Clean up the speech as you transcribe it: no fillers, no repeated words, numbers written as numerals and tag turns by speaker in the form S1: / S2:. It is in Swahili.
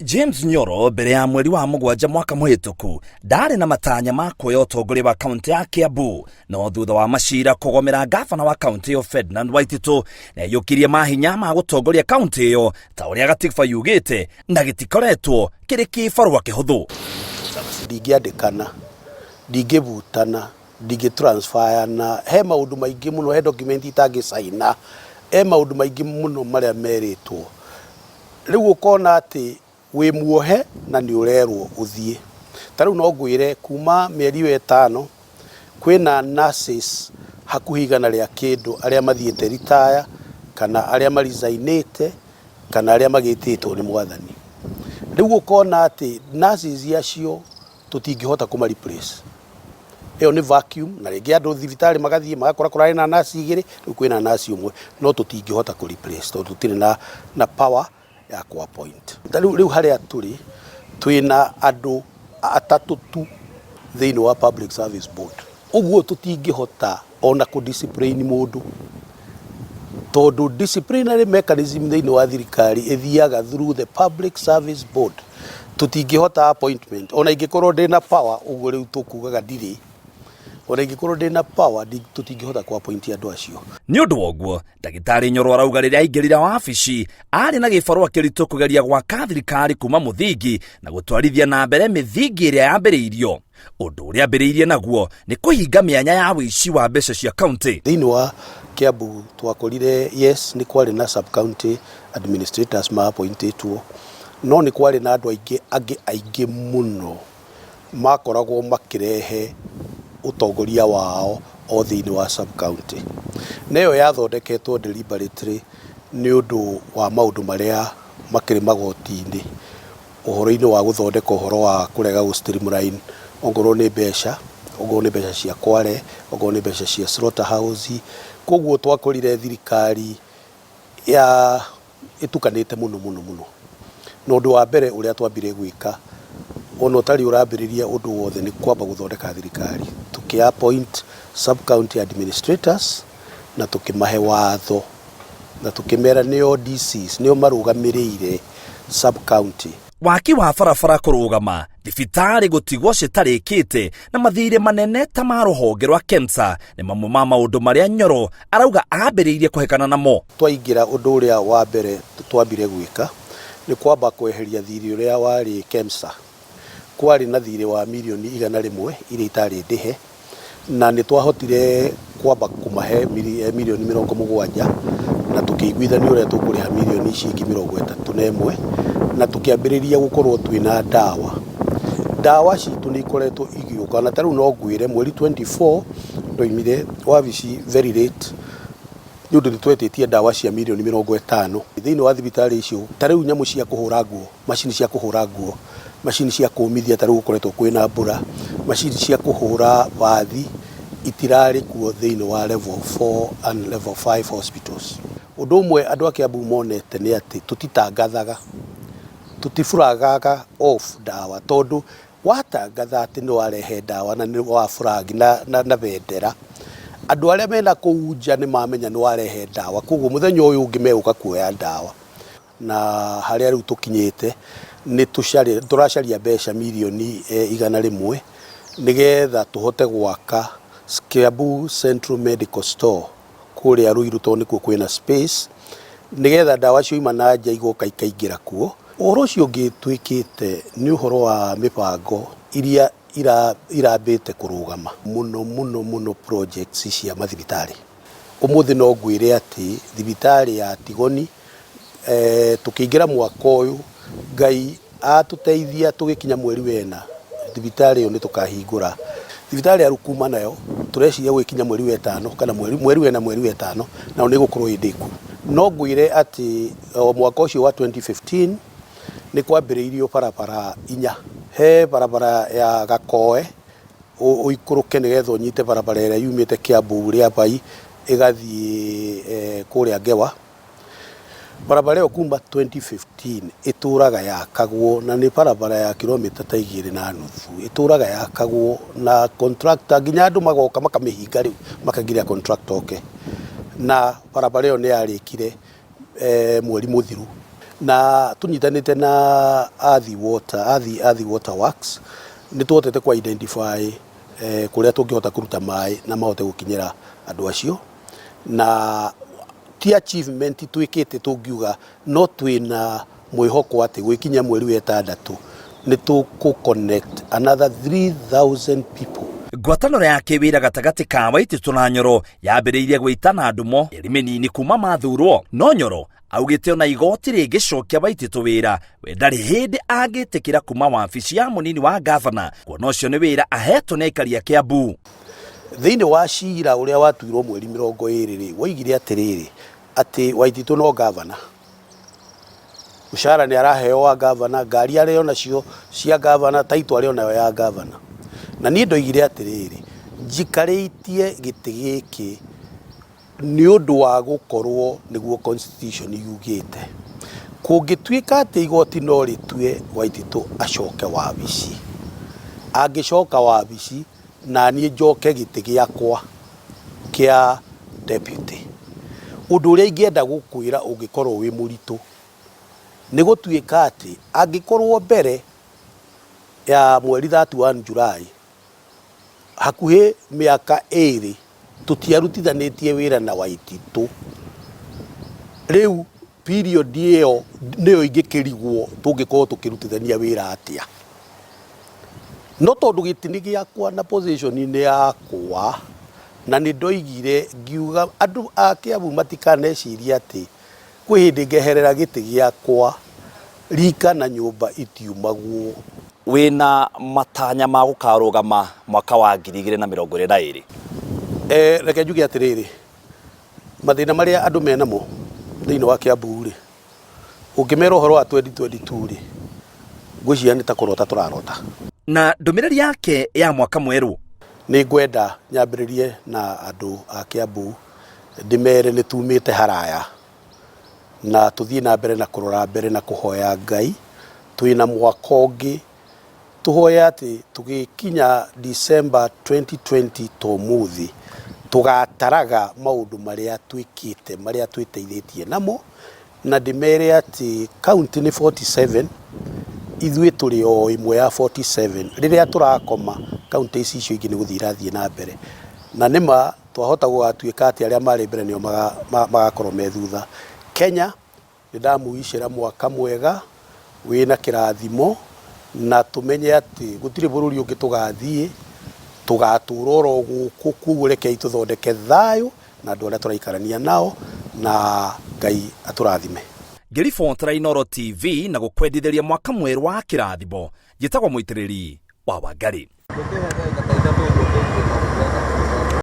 S1: James Nyoro mbere ya mweri wa mugwanja mwaka muhituku ndari na matanya ma kuoya utongoria wa kaunti ya Kiambu, no thutha wa macira kugomera ngabana wa kaunti yo Ferdinand Waititu na yukirie mahinya ma gutongoria kaunti yo ta uria gatiba yugite na gitikoretwo kiri kibarua kihuthu.
S2: Ndingiandikana, ndingivutana, ndingitransfer na he maundu maingi muno, he document itangisaina, he maundu maingi muno maria meritwo. Riu ukona ati wi muohe na ni urerwo uthie. Tariu no ngwire kuma mieri 5 kwina nurses hakuhi igana ria kindu aria mathiete retire kana aria maresignite kana aria magititwo ni mwathani. Riu ukona ati nurses yacio tutingihota kuma replace. Iyo ni vacuum na ringi andu thibitari magathie magakora kurari na nurse igiri, riu kwina nurse umwe no tutingihota ku replace tondu tutire na power ya kwa point. Riu haria turi twina andu atatu tu thiini wa public service board. Uguo tutingihota ona ku discipline mundu tondu disciplinary mechanism thiini wa thirikari ithiaga through the public service board. Tutingihota appointment ona ingikorwo ndina power, uguo riu tukugaga ndiri ona ingikorwo ndina power tutingihota ku appoint andu acio.
S1: Ni undu woguo Dagitari Nyoro arauga riria aingirira wabici ari na gibarua kiritu kugeria gwaka thirikari kuma muthingi na gutwarithia na mbere mithingi iria yambiriirio. Undu uria ambiriirie naguo ni kuhinga mianya ya wici wa mbeca cia kaunti.
S2: Thiini wa Kiambu twakorire yes ni kwari na sub county administrators ma appointitwo, no ni kwari na andu aingi muno makoragwo makirehe utongoria wao o thiini wa sub county. Neyo yathondeketwo deliberately ni undu wa maundu maria makiri magoti-ini uhoro-ini wa guthondeka uhoro wa kurega gu streamline ongorwo ni mbeca, ongorwo ni mbeca cia kware, ongorwo ni mbeca cia slaughterhouse. Koguo twakorire thirikari ya itukanite muno. No undu wa mbere uria twambire gwika ono utari urambiriria undu wothe ni kwamba guthondeka thirikari, tuki-appoint sub county administrators na tukimahe watho na tukimera nio DCs nio marugamiriire sub county.
S1: Waki wa barabara kurugama, thibitari gutigwo citarikite na mathire manene ta ma ruhonge rwa KEMSA ni mamwe ma maundu maria Nyoro arauga ambiriirie kuhekana namo.
S2: Twaingira undu uria wa mbere twambire gwika ni kwamba kweheria thiri uria wari KEMSA. Kwari na thiri wa milioni 100 iria itari ndihe na ni twahotire kwamba kumahe milioni 70 na tukiguithania uria tukuriha milioni ciingi 31 na tukiambiriria gukorwo twina dawa citu ni ikoretwo igiuka. Na tariu no ngwire mweri 24 ndoimire wabici very late nundu nitwetetie dawa cia milioni 50 thiini wa thibitari icio. Tariu nyamu cia kuhura nguo, machine cia kuhura nguo, machine cia kumithia tariu gukoretwo kwina mbura, machine cia kuhura bathi itirari kuo thiini wa level 4 and level 5 hospitals. Undu umwe andu a Kiambu monete ni ati tutitangathaga, tutifuragaga off dawa tondu watangatha ati ni warehe dawa na ni wa furagi na bendera, andu aria mena kuunja ni mamenya ni warehe dawa, koguo muthenya uyu ungi meuka kuoya dawa. Na haria riu tukinyite ni turacaria mbeca milioni 100 nigetha tuhote gwaka Kiambu Central Medical Store kuria Ruiru tondu kuo kwina space nigetha dawa cio imana nja igoka ikaingira kuo. Uhoro ucio ngitwikite ni uhoro wa mipango iria irambite kurugama muno projects cia mathibitari. Umuthi no ngwire ati thibitari ya Tigoni tukiingira mwaka uyu Ngai atuteithia tugikinya mweri wena thibitari yo ni tukahingura. Thibitari ya kuumana nayo tureciria gwikinya mweri 5 kana mweri wena mweri 5 na ni gukorwo indiku. No ngwire ati mwaka ucio wa 2015 ni kwambiriirio barabara 4. He barabara ya Gakoe uikuruke nigetha unyite barabara ira yumite Kiambu ria bai igathie kuria Ngewa. Barabara yo kuma 2015 ituraga yakagwo na ni barabara ya kilomita 2.5 ituraga yakagwo na contractor nginya andu magoka makamihinga riu makagiria contractor na barabara yo ni yarikire mweri muthiru. na tunyitanite na Athi Water Works ni tuotete kwa identify kuria tungihota kuruta mai na mahote gukinyira andu acio na ti achievement twikite tungiuga no twina mwihoko ati gwikinya mweri wa 6 ni tuku connect another 3,000 people.
S1: Ngwatanĩro ya kĩwĩra gatagatĩ ka Waititu na Nyoro yambĩrĩirie gwĩtana andumo ĩrĩ mĩnini kuma mathurwo, no Nyoro augĩte ona igooti rĩngĩcokia Waititu wĩra we ndarĩ hĩndĩ angĩtĩkĩra kuma wabici ya munini wa ngabana, kuona ũcio nĩ wĩra ahetwo nĩ aikari a Kiambu.
S2: Thĩinĩ wa cira ũrĩa watuirwo mweri 20 waigire atĩrĩrĩ atĩ Waititu no ngabana, mushara nĩ araheo wa ngabana, ngari arĩo nacio cia ngabana, taitũ arĩo nayo ya ngabana, na niĩ ndoigire atĩrĩrĩ njikarĩtie gĩtĩ gĩkĩ nĩ ũndũ wa gũkorwo nĩguo constitution yugĩte. Kũngĩtuĩka atĩ igoti no rĩtue Waititu acoke wabici, angĩcoka wabici na niĩ njoke gĩtĩ gĩakwa kĩa deputy, ũndũ ũrĩa ingĩenda gũkwĩra ũngĩkorwo wĩ mũritũ nĩ gũtuĩka atĩ angĩkorwo mbere ya mweri 31 Julai hakuhĩ mĩaka 2 tutiarutithanĩtie wĩra na Waititu, rĩu period ĩyo nĩyo ingĩkĩrigwo tũngĩkorwo tũkĩrutithania wĩra atĩa. No tondũ gĩtĩ gĩakwa na position yakwa na nĩ ndoigire ngiuga andũ a Kiambu matikaneciria atĩ kwĩ hĩndĩ ngeherera gĩtĩ gĩakwa rika na nyũmba itiumagwo.
S1: Wĩna matanya ma gũkarũgama mwaka wa 2022?
S2: Reke njuge atĩrĩrĩ, mathĩna marĩa andũ menamo thĩinĩ wa Kiambu rĩ, ũngĩmera ũhoro wa 2022 rĩ, ngwĩciria nĩ ta kũrota tũrarota.
S1: Na ndũmĩrĩri yake ya mwaka mwerũ
S2: nĩ ngwenda nyambĩrĩrie na andũ a Kiambu ndĩmere nĩ tumĩte haraya na tũthiĩ na mbere na kũrora mbere na kũhoya Ngai. Twĩna mwaka ũngĩ, tũhoya atĩ tũgĩkinya December 2020 tũmũthĩ tũgataraga maũndũ marĩa twĩkĩte marĩa twĩteithĩtie namo, na ndĩmere atĩ Kaunti nĩ 47, ithuĩ tũrĩ o imwe ya 47. Rĩrĩa tũrakoma Kaunti ici icio ingĩ nĩ gũthiĩ irathiĩ na mbere, na nĩma twahota gũgatuĩka atĩ arĩa marĩ mbere nĩo magakorwo me thutha. Kenya nĩ ndamuicĩra mwaka mwega wĩna kĩrathimo, na tũmenye atĩ gũtirĩ bũrũri ũngĩ tũgathiĩ, tũgatũũra oro gũkũ, koguo rekei tũthondeke thayũ na andũ arĩa tũraikarania nao, na Ngai atũrathime.
S1: Ngĩribotera iNooro TV na gũkwendithĩria mwaka mwerũ wa kĩrathimo, njĩtagwo mũitĩrĩri wa Wangari.